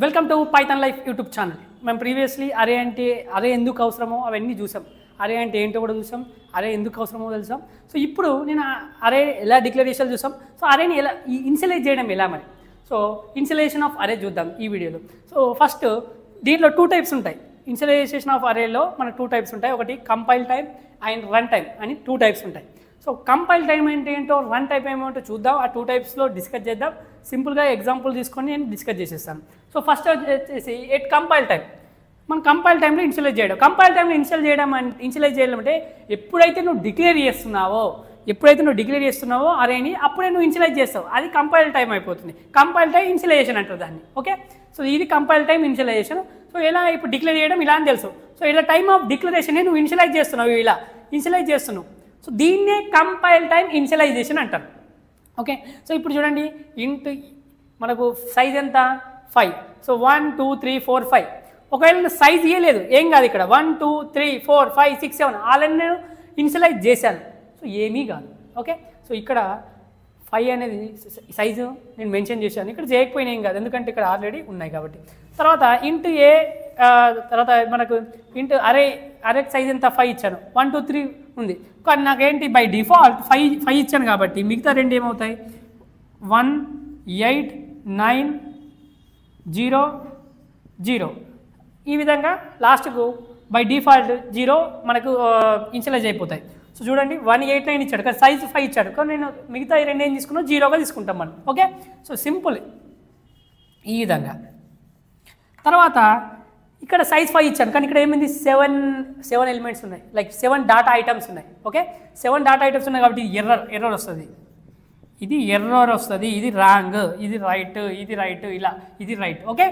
Welcome to Python life YouTube channel. మేము previously అరే ఎందుకు అవసరమో అవన్నీ చూసాం. అరే అంటే ఏంటో కూడా చూసాం, అరే ఎందుకు అవసరమో తెలుసాం. సో ఇప్పుడు నేను అరే ఎలా డిక్లరేషన్ చూసాం. సో అరేని ఎలా ఇన్షియలైజ్ చేయడం ఎలా మరి. సో ఇన్షియలైజేషన్ ఆఫ్ అరే చూద్దాం ఈ వీడియోలో. సో ఫస్ట్ దీంట్లో 2 టైప్స్ ఉంటాయి. ఇన్షియలైజేషన్ ఆఫ్ అరేలో మనకు 2 టైప్స్ ఉంటాయి. ఒకటి compile time and run time అని 2 టైప్స్ ఉంటాయి. సో కంపైల్ టైం అంటే ఏంటో, రన్ టైం ఏమేంటో చూద్దాం. ఆ 2 టైప్స్లో డిస్కస్ చేద్దాం. సింపుల్గా ఎగ్జాంపుల్ తీసుకొని నేను డిస్కస్ చేసేస్తాను. సో ఫస్ట్ వచ్చేసి కంపైల్ టైం. మనం కంపైల్ టైంలో ఇన్షియలైజ్ చేయడం. కంపైల్ టైంలో ఇన్షియలైజ్ చేయడం అంటే ఎప్పుడైతే నువ్వు డిక్లేర్ చేస్తున్నావో అరేని అప్పుడే నువ్వు ఇన్షియలైజ్ చేస్తావు. అది కంపైల్ టైం అయిపోతుంది. కంపైల్ టైం ఇన్షియలైజేషన్ అంటారు దాన్ని. ఓకే, సో ఇది కంపైల్ టైం ఇన్షియలైజేషన్. సో ఎలా ఇప్పుడు డిక్లేర్ చేయడం ఇలా అని తెలుసు. సో ఇలా టైమ్ ఆఫ్ డిక్లరేషన్ నువ్వు ఇన్షియలైజ్ చేస్తున్నావు, ఇలా ఇన్షియలైజ్ చేస్తున్నావు. సో దీన్నే కంపైల్ టైం ఇన్షియలైజేషన్ అంటారు. ఓకే, సో ఇప్పుడు చూడండి, ఇంట్ మనకు సైజ్ ఎంత 5. సో 1 2 3 4 5. ఒకవేళ సైజ్ ఇవ్వలేదు ఏం కాదు, ఇక్కడ 1 2 3 4 5 6 7 ఆల్రెడీ నేను ఇన్షియలైజ్ చేశాను. సో ఏమీ కాదు. ఓకే, సో ఇక్కడ 5 అనేది సైజు నేను మెన్షన్ చేశాను, ఇక్కడ చేయకపోయినా ఏం కాదు ఎందుకంటే ఇక్కడ ఆల్రెడీ ఉన్నాయి కాబట్టి. తర్వాత ఇంటూ ఏ తర్వాత మనకు ఇంటూ అరే సైజ్ ఎంత 5 ఇచ్చాను, 1 2 3 ఉంది. కానీ నాకేంటి బై డిఫాల్ట్ 5 ఇచ్చాను కాబట్టి మిగతా 2 ఏమవుతాయి, 1 8 9 0 0. ఈ విధంగా లాస్ట్కు బై డిఫాల్ట్ 0 మనకు ఇన్షియలైజ్ అయిపోతాయి. సో చూడండి 1 8 9 ఇచ్చాడు కానీ సైజ్ 5 ఇచ్చాడు, కానీ నేను మిగతా 2 ఏం తీసుకున్నా 0గా తీసుకుంటాం మనం. ఓకే, సో సింపుల్ ఈ విధంగా. తర్వాత ఇక్కడ సైజ్ 5 ఇచ్చాను కానీ ఇక్కడ ఏమైంది 7 ఎలిమెంట్స్ ఉన్నాయి, లైక్ 7 డాటా ఐటమ్స్ ఉన్నాయి. ఓకే, 7 డాటా ఐటమ్స్ ఉన్నాయి కాబట్టి ఎర్రర్ వస్తుంది, ఇది ఎర్రర్ వస్తుంది, ఇది రాంగ్, ఇది రైట్, ఇది రైట్, ఇలా ఇది రైట్. ఓకే,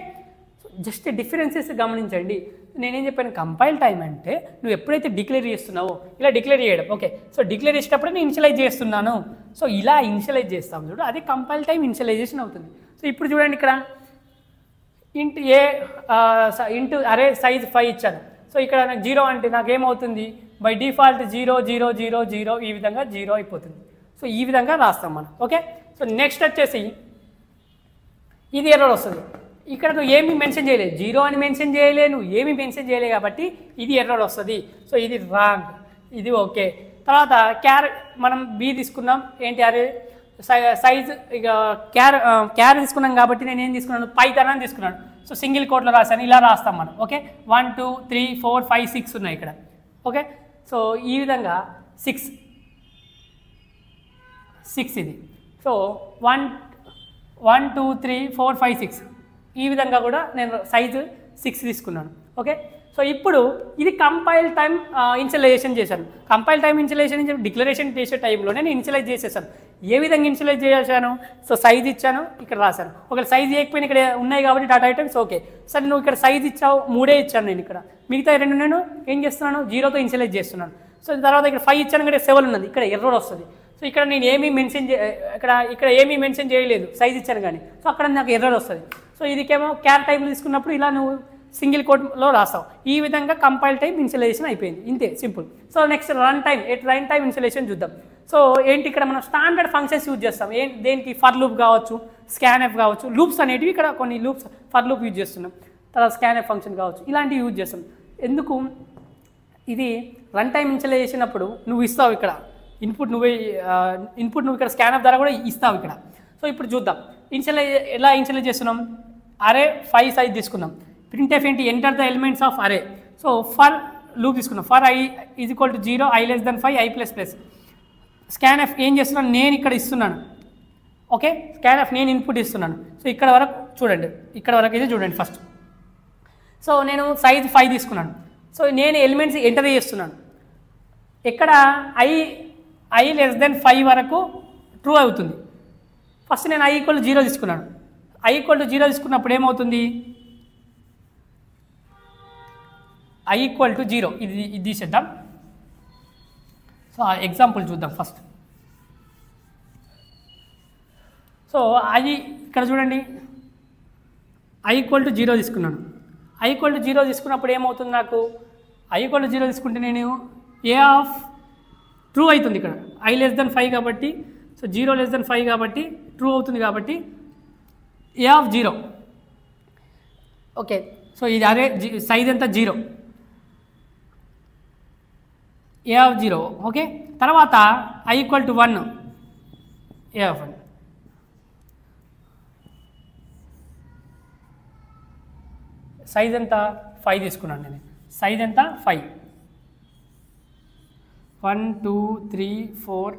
జస్ట్ డిఫరెన్సెస్ గమనించండి. నేనేం చెప్పాను, కంపైల్ టైం అంటే నువ్వు ఎప్పుడైతే డిక్లేర్ చేస్తున్నావో ఇలా డిక్లేర్ చేయడం. ఓకే, సో డిక్లేర్ చేసేటప్పుడు నేను ఇన్షియలైజ్ చేస్తున్నాను, సో ఇలా ఇన్షియలైజ్ చేస్తాం చూడు, అది కంపైల్ టైం ఇన్షియలైజేషన్ అవుతుంది. సో ఇప్పుడు చూడండి ఇక్కడ ఇంటూ అరే సైజ్ 5 ఇచ్చాను. సో ఇక్కడ నాకు 0 అంటే నాకేమవుతుంది, బై డిఫాల్ట్ 0 0 0 0 ఈ విధంగా 0 అయిపోతుంది. సో ఈ విధంగా రాస్తాం మనం. ఓకే, సో నెక్స్ట్ వచ్చేసి ఇది ఎర్రర్ వస్తుంది. ఇక్కడ నువ్వు ఏమి మెన్షన్ చేయలేదు, 0 అని మెన్షన్ చేయలేదు, నువ్వు ఏమి మెన్షన్ చేయలేదు కాబట్టి ఇది ఎర్రర్ వస్తుంది. సో ఇది రాంగ్, ఇది ఓకే. తర్వాత మనం బి తీసుకున్నాం, ఏంటి అరే సైజ్ ఇక క్యార్ తీసుకున్నాం కాబట్టి నేను ఏం తీసుకున్నాను, పైథాన్ అని తీసుకున్నాను. సో సింగిల్ కోట్లో రాశాను, ఇలా రాస్తాం మనం. ఓకే, 1 2 3 4 5 6 ఉన్నాయి ఇక్కడ. ఓకే, సో ఈ విధంగా 6 ఇది. సో 1 2 3 4 5 6 ఈ విధంగా కూడా నేను సైజు 6 తీసుకున్నాను. ఓకే, సో ఇప్పుడు ఇది కంపైల్ టైం ఇన్షియలైజేషన్ చేశాను. కంపైల్ టైం ఇన్షియలైజేషన్ డిక్లరేషన్ చేసే టైంలో నేను ఇన్షియలైజ్ చేసేసాను. ఏ విధంగా ఇన్షియలైజ్ చేశాను, సో సైజ్ ఇచ్చాను, ఇక్కడ రాశాను. ఒకవేళ సైజ్ ఇవ్వకపోయినా ఇక్కడ ఉన్నాయి కాబట్టి డాటా ఐటమ్స్ ఓకే. సరే నువ్వు ఇక్కడ సైజ్ ఇచ్చావు, 3 ఇచ్చాను నేను, ఇక్కడ మిగతా 2 నేను ఏం చేస్తున్నాను, 0తో ఇన్షియలైజ్ చేస్తున్నాను. సో తర్వాత ఇక్కడ 5 ఇచ్చాను, ఇక్కడ 7 ఉన్నది, ఇక్కడ ఎర్రర్ వస్తుంది. సో ఇక్కడ నేను ఏమీ ఇక్కడ ఏమీ మెన్షన్ చేయలేదు, సైజ్ ఇచ్చాను కానీ, సో అక్కడ నాకు ఎర్రర్ వస్తుంది. సో ఇదికేమో క్యార్ టైంలో తీసుకున్నప్పుడు ఇలా నువ్వు సింగిల్ కోట్లో రాస్తావు. ఈ విధంగా కంపైల్ టైం ఇన్షియలైజేషన్ అయిపోయింది, ఇంతే simple. So next run time initialisation చూద్దాం. సో ఏంటి, ఇక్కడ మనం స్టాండర్డ్ ఫంక్షన్స్ యూజ్ చేస్తాం. దేనికి, ఫర్ లూప్ కావచ్చు, స్కాన్ఎఫ్ కావచ్చు, లూప్స్ అనేటివి ఇక్కడ కొన్ని లూప్స్ ఫర్ లూప్ యూజ్ చేస్తున్నాం. తర్వాత స్కాన్ఎఫ్ ఫంక్షన్ కావచ్చు, ఇలాంటివి యూజ్ చేస్తాం. ఎందుకు, ఇది రన్ టైం ఇన్షియలైజేషన్ అప్పుడు నువ్వు ఇస్తావు ఇక్కడ ఇన్పుట్ నువ్వు ఇక్కడ స్కాన్ఎఫ్ ద్వారా కూడా ఇస్తావు ఇక్కడ. సో ఇప్పుడు చూద్దాం ఎలా ఇన్షియలైజ్ చేస్తున్నాం. అరే 5 సైజ్ తీసుకున్నాం. ప్రింట్ఎఫ్ ఏంటి, ఎంటర్ ద ఎలిమెంట్స్ ఆఫ్ అరే. సో ఫర్ లూప్ తీసుకున్నాం, for i = 0 i < 5 i++. Scanf ఏం చేస్తున్నాను, నేను ఇక్కడ ఇస్తున్నాను. ఓకే, స్కాన్ఎఫ్ నేను ఇన్పుట్ ఇస్తున్నాను. సో ఇక్కడ వరకు చూడండి, ఇక్కడ వరకు అయితే చూడండి ఫస్ట్. సో నేను సైజ్ 5 తీసుకున్నాను. సో నేను ఎలిమెంట్స్ ఎంటర్ చేస్తున్నాను. ఇక్కడ i < 5 వరకు ట్రూ అవుతుంది. ఫస్ట్ నేను i = 0 తీసుకున్నాను. i = 0 తీసుకున్నప్పుడు ఏమవుతుంది, i = 0 ఇది తీసేద్దాం. సో ఆ ఎగ్జాంపుల్ చూద్దాం ఫస్ట్. సో అది ఇక్కడ చూడండి, i = 0 తీసుకున్నాను. i = 0 తీసుకున్నప్పుడు ఏమవుతుంది, నాకు i = 0 తీసుకుంటే నేను ఏ ఆఫ్ ట్రూ అవుతుంది ఇక్కడ, i < 5 కాబట్టి. సో 0 < 5 కాబట్టి ట్రూ అవుతుంది కాబట్టి ఏ ఆఫ్ 0. ఓకే. సో ఇది అరే సైజ్ ఎంత 0, ఏ ఆఫ్ 0. ఓకే, తర్వాత I = 1, ఏ ఆఫ్ 1. సైజ్ ఎంత 5 తీసుకున్నాను నేను. సైజ్ ఎంత 5. 1 2 3 4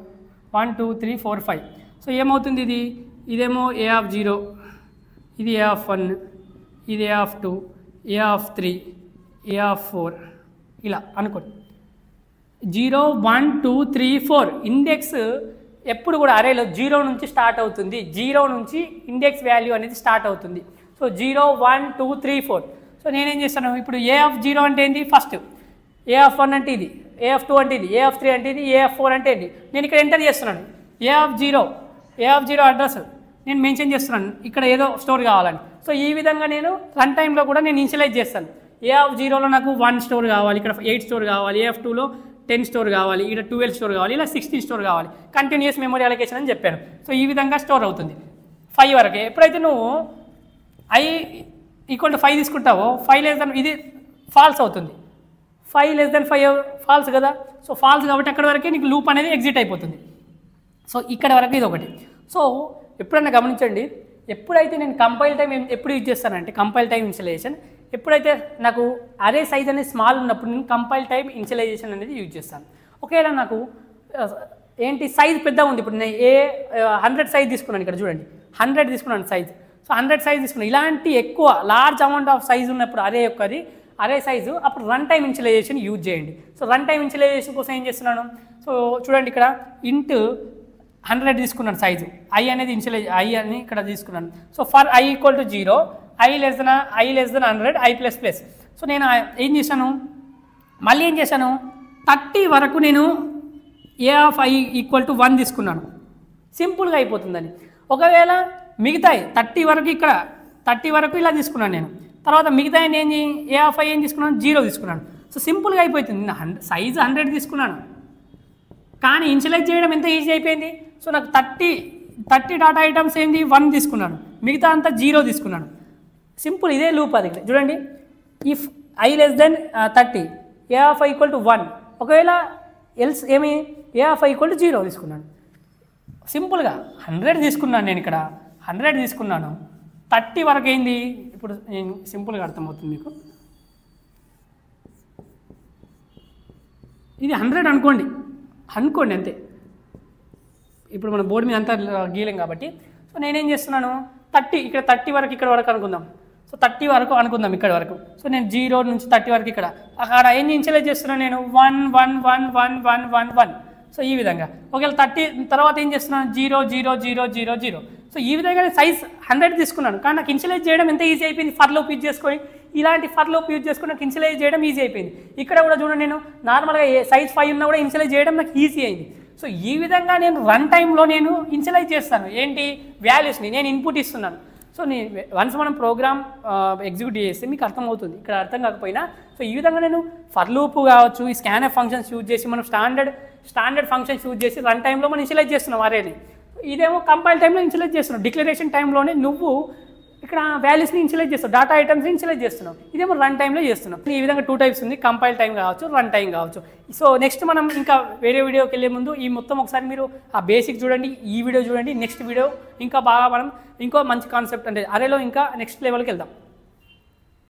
1 2 3 4 5. సో ఏమవుతుంది ఇది? ఇదేమో ఏ ఆఫ్ 0, ఇది ఏ ఆఫ్ 1, ఇది A of 2, A of 3, A of 4 ఇలా అనుకోండి. 0 1 2 3 4 ఇండెక్స్ ఎప్పుడు కూడా అరేలో 0 నుంచి స్టార్ట్ అవుతుంది. 0 నుంచి ఇండెక్స్ వాల్యూ అనేది స్టార్ట్ అవుతుంది. సో 0 1 2 3 4. సో నేనేం చేస్తాను ఇప్పుడు? ఏ ఆఫ్ 0 అంటే ఏంటి? ఫస్ట్ ఏ ఆఫ్ 1 అంటే ఇది, ఏ ఆఫ్ 2 అంటే ఇది, ఏ ఆఫ్ 3 అంటే ఇది, ఏ ఆఫ్ 4 అంటే ఏంటి? నేను ఇక్కడ ఎంటర్ చేస్తున్నాను. ఏ ఆఫ్ 0 అడ్రస్ నేను మెన్షన్ చేస్తున్నాను, ఇక్కడ ఏదో స్టోర్ కావాలని. సో ఈ విధంగా నేను రన్ టైంలో కూడా నేను ఇనిషియలైజ్ చేస్తాను. ఏ ఆఫ్ 0లో నాకు 1 స్టోర్ కావాలి, ఇక్కడ 8 స్టోర్ కావాలి, ఏ ఆఫ్ 2లో 10 స్టోర్ కావాలి, ఇక్కడ 12 స్టోర్ కావాలి, ఇలా 16 స్టోర్ కావాలి. కంటిన్యూస్ మెమరీ అలొకేషన్ అని చెప్పాను. సో ఈ విధంగా స్టోర్ అవుతుంది 5 వరకే. ఎప్పుడైతే నువ్వు I = 5 తీసుకుంటావో 5 ఇది ఫాల్స్ అవుతుంది. 5 5 ఫాల్స్ కదా. సో ఫాల్స్ కాబట్టి అక్కడ వరకే నీకు లూప్ అనేది ఎగ్జిట్ అయిపోతుంది. సో ఇక్కడ వరకు ఇది ఒకటి. సో ఎప్పుడన్నా గమనించండి, ఎప్పుడైతే నేను కంపైల్ టైం ఎప్పుడు యూజ్ చేస్తానంటే కంపైల్ టైం ఇనిషియలైజేషన్, ఎప్పుడైతే నాకు అరే సైజ్ అనేది స్మాల్ ఉన్నప్పుడు నేను కంపైల్ టైం ఇనిషియలైజేషన్ అనేది యూజ్ చేస్తాను. ఒకవేళ నాకు ఏంటి సైజ్ పెద్దగా ఉంది, ఇప్పుడు నేను 100 సైజ్ తీసుకున్నాను, ఇక్కడ చూడండి 100 తీసుకున్నాను సైజ్. సో 100 సైజ్ తీసుకున్నాను. ఇలాంటి ఎక్కువ లార్జ్ అమౌంట్ ఆఫ్ సైజ్ ఉన్నప్పుడు అరే సైజు అప్పుడు రన్ టైం ఇనిషియలైజేషన్ యూజ్ చేయండి. సో రన్ టైం ఇనిషియలైజేషన్ కోసం ఏం చేస్తున్నాను? సో చూడండి ఇక్కడ ఇంట్ 100 తీసుకున్నాను సైజు, I అనేది I అని ఇక్కడ తీసుకున్నాను. So for I = 0, I < 100, I ++. So నేను ఏం చేశాను? మళ్ళీ ఏం చేశాను? 30 వరకు నేను ఏ ఆఫ్ I = 1 తీసుకున్నాను. సింపుల్గా అయిపోతుందని. ఒకవేళ మిగతాయి 30 వరకు ఇక్కడ 30 వరకు ఇలా తీసుకున్నాను నేను. తర్వాత మిగతా ఏ ఆఫ్ I ఏం తీసుకున్నాను? 0 తీసుకున్నాను. సో సింపుల్గా అయిపోతుంది. సైజు 100 తీసుకున్నాను, కానీ ఇనిషియలైజ్ చేయడం ఎంత ఈజీ అయిపోయింది. సో నాకు 30 డాటా ఐటమ్స్ ఏంది 1 తీసుకున్నాను, మిగతా అంతా 0 తీసుకున్నాను. సింపుల్, ఇదే లూప్. అది చూడండి, if I < 30, A of I = 1. ఒకవేళ ఎల్స్ ఏమి ఏ ఆఫ్ I = 0 తీసుకున్నాను. సింపుల్గా 100 తీసుకున్నాను, నేను ఇక్కడ 100 తీసుకున్నాను. 30 వరకు ఏంది? ఇప్పుడు నేను సింపుల్గా అర్థమవుతుంది మీకు. ఇది 100 అనుకోండి అంతే. ఇప్పుడు మన బోర్డు మీద అంతా గీలేం కాబట్టి. సో నేనేం చేస్తున్నాను? 30 ఇక్కడ 30 వరకు ఇక్కడ వరకు అనుకుందాం. సో 30 వరకు అనుకుందాం ఇక్కడ వరకు. సో నేను 0 నుంచి 30 వరకు ఇక్కడ అక్కడ ఏం ఇనిషియలైజ్ చేస్తున్నాను నేను? 1 1 1 1 1 1 1. సో ఈ విధంగా. ఒకవేళ 30 తర్వాత ఏం చేస్తున్నాను? 0 0 0 0 0. సో ఈ విధంగా సైజ్ 100 తీసుకున్నాను, కానీ నాకు ఇనిషియలైజ్ చేయడం ఎంత ఈజీ అయిపోయింది. ఫర్ లూప్ యూజ్ చేసుకొని, ఇలాంటి ఫర్ లూప్ యూజ్ చేసుకొని నాకు ఇనిషియలైజ్ చేయడం ఈజీ అయిపోయింది. ఇక్కడ కూడా చూడండి, నేను నార్మల్గా సైజ్ 5 ఉన్నా కూడా ఇనిషియలైజ్ చేయడం నాకు ఈజీ అయింది. సో ఈ విధంగా నేను రన్ టైంలో నేను ఇనిషియలైజ్ చేస్తాను. ఏంటి? వాల్యూస్ని నేను ఇన్పుట్ ఇస్తున్నాను. సో వన్స్ మనం ప్రోగ్రామ్ ఎగ్జిక్యూట్ చేస్తే మీకు అర్థమవుతుంది. ఇక్కడ అర్థం కాకపోయినా సో ఈ విధంగా నేను ఫర్ లూప్ కావచ్చు, ఈ స్కాన్ఎఫ్ ఫంక్షన్స్ యూజ్ చేసి మనం స్టాండర్డ్ ఫంక్షన్స్ యూజ్ చేసి రన్ టైంలో మనం ఇనిషియలైజ్ చేస్తున్నాం అరేని. ఇదేమో కంపైల్ టైంలో ఇనిషియలైజ్ చేస్తున్నావు. డిక్లరేషన్ టైంలోనే నువ్వు ఇక్కడ వాల్యూస్ని ఇనిషియలైజ్ చేస్తావు, డేటా ఐటమ్స్ని ఇనిషియలైజ్ చేస్తున్నావు. ఇదేమో రన్ టైంలో చేస్తున్నాం. ఈ విధంగా 2 టైప్స్ ఉంది, కంపైల్ టైం కావచ్చు, రన్ టైం కావచ్చు. సో నెక్స్ట్ మనం ఇంకా వేరే వీడియోకి వెళ్ళే ముందు ఈ మొత్తం ఒకసారి మీరు ఆ బేసిక్ చూడండి, ఈ వీడియో చూడండి. నెక్స్ట్ వీడియో ఇంకా బాగా మనం ఇంకో మంచి కాన్సెప్ట్ అంటే అరేలో ఇంకా నెక్స్ట్ లెవెల్కి వెళ్దాం.